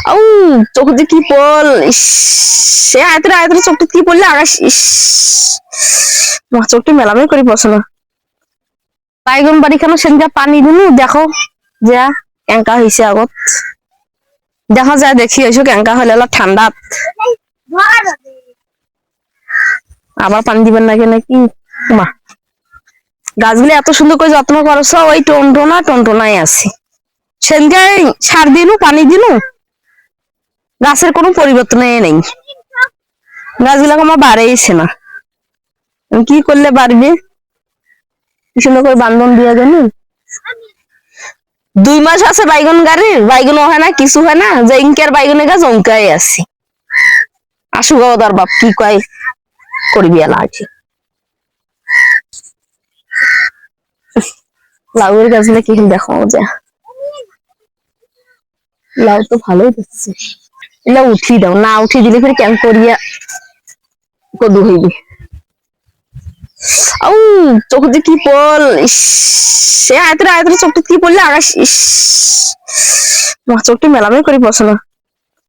আউ চোখে কি পল, সে আয়তরে আয়তরে চোখটা কি পড়লে আকাশ, চোখটি মেলামেল করি পছন্দ বাইগন বাড়ি কেন সেদিনকে পানি দিনু দেখো যা কেঙ্কা হয়েছে আগত দেখা যায় দেখি হয়েছো কেঙ্কা হলে ঠান্ডা আবার পানি দিবেন নাকি নাকি মা গাছগুলি এত সুন্দর করে যত্ন করছো ওই টনটনাই আছে সেদিনকে সার দিনু পানি দিনু গাছের কোনো পরিবর্তন নেই গাছগুলো আমার বাড়েইছে না কি করলে বাড়বে কি সুন্দর করে বান্ধন দিয়ে জানি 2 মাস আছে বাইগন গাড়ির বাইগন হয় না কিছু হয় না যে ইনকার বাইগনের গাছ অঙ্কাই আছে আসু গাওদার বাপ কি কয় করবি এলা আছে লাউয়ের গাছগুলো কি দেখো যা লাউ তো ভালোই দিচ্ছে এলা উঠি দাও না উঠি দিলে ফির কেন করিয়া কদু হইবে আউ চোখে কি পল, সে আয়তরে আয়তরে চোখটা কি পড়লে আকাশ, চোখটি মেলামেল করি পছন্দ